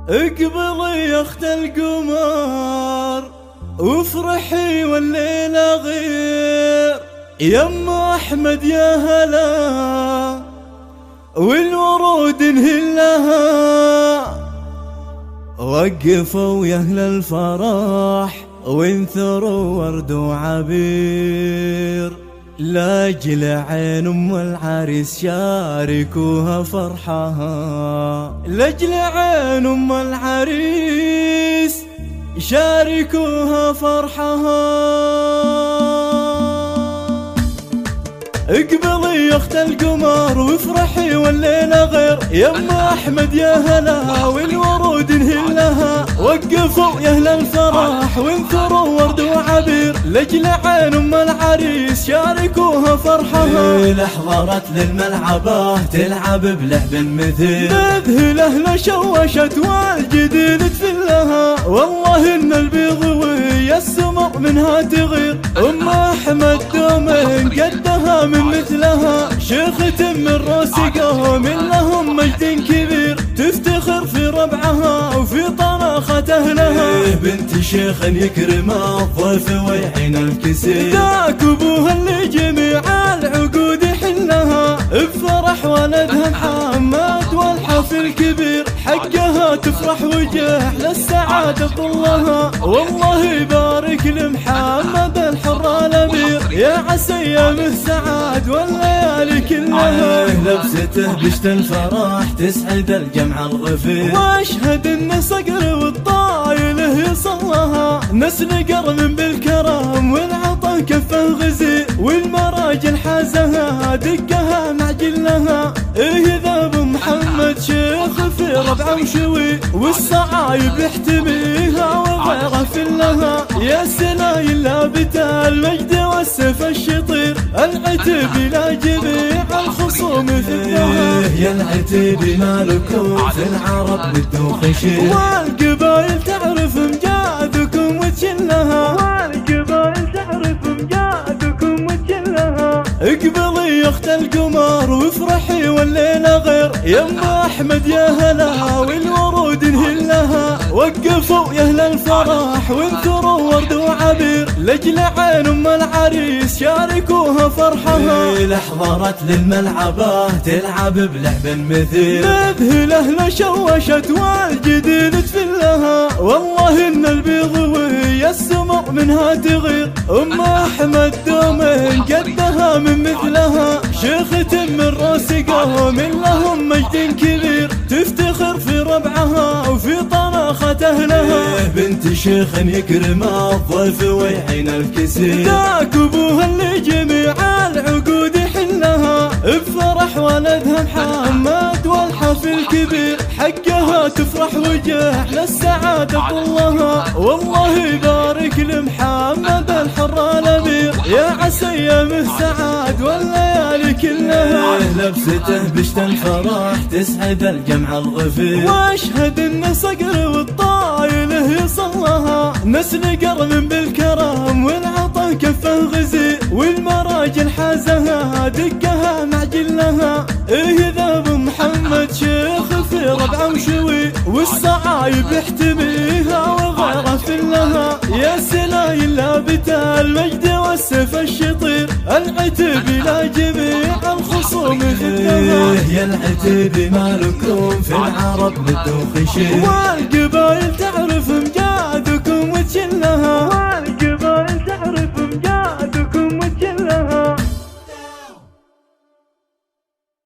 اقبلي يا اخت القمر وافرحي والليلة غير، يا ام احمد يا هلا والورود انهلها. وقفوا يا اهل الفرح وانثروا ورد وعبير، لاجل عين ام العريس شاركوها فرحها، لاجل عين ام العريس شاركوها فرحها. اقبلي يا اخت القمر وافرحي والليلة غير، يا ام احمد يا هلا والورود انهلها. وقفوا يا اهل الفرح وانثروا ورد وعبير، لاجل عين ام العريس شاركوها فرحها. احضرت للملعبة تلعب بلعب مثير، مذهل اهل شوشت والجديد تفلها. والله ان البيض وهي السمر منها تغير، ام احمد دوم قدها من مثلها. شيخة من روس قوم لهم مجد كبير، تفتخر في ربعها وفي طناخة اهلها. بنت شيخ يكرم الضيف ويعين الكسير، ذاك ابوها اللي جميع العقود يحلها. بفرح ولدها محمد والحفل كبير، حقها تفرح وجه للسعادة طلها. والله يبارك لمحمد الحر الامير، يا عسى ايامه سعاد والليالي كلها. لبسته بشت الفرح تسعد الجمع الغفير، واشهد ان صقر والطايله يصلها. نسل قرن بالكرم والعطا كفه غزير، والمراجل حازها دقها معجلها. ايه ذاب محمد شيخ في ربع وشوي، والصعايب يحتميها وغيره فلها. يا سلايل لابت المجد والسيف الشطير، العتب الى جميع الخصوم ذكرها. يا العتب مالكم في العرب بالدوخ شير، والقبائل تعرف امجادكم وتشلها. والقبائل تعرف امجادكم وتشلها. اقبلي يا اخت القمر وافرحي والليلة غير، يا ام احمد يا هلا والورود انهلها. وقفوا يا اهل الفرح وانثروا ورد وعبير، لاجل عين ام العريس شاركوها فرحها. احضرت للملعبة تلعب بلعب مثير، مذهل اهل شوشت والجديد تفلها. والله ان البيض وهي السمر منها تغير، ام احمد دوم قدها من مثلها. شيخة من روس قوم لهم مجد كبير، تفتخر في ربعها وفي طناخة اهلها. بنت شيخ يكرم الضيف ويعين الكسير، ذاك ابوها اللي جميع العقود يحلها. بفرح ولدها محمد والحفل كبير، حقها تفرح وجه للسعادة طلها. والله يبارك لمحمد الحر الامير، يا عسى ايامه سعاد والليالي كلها. لبسته بشت الفرح تسعد الجمع الغفير، واشهد ان صقر والطايله يصلها. نسل قرن بالكرم والعطا كفه غزير، والمراجل حازها دقها معجلها. ايه ذاب محمد شيخ في ربع وشوي، والصعايب يحتميها وغيره فلها. يا سلايل لابت المجد والسيف الشطير، العتب الى جميع الخصوم ذكرها. يا العتب مالكم في العرب بالدوخ شير، والقبائل تعرف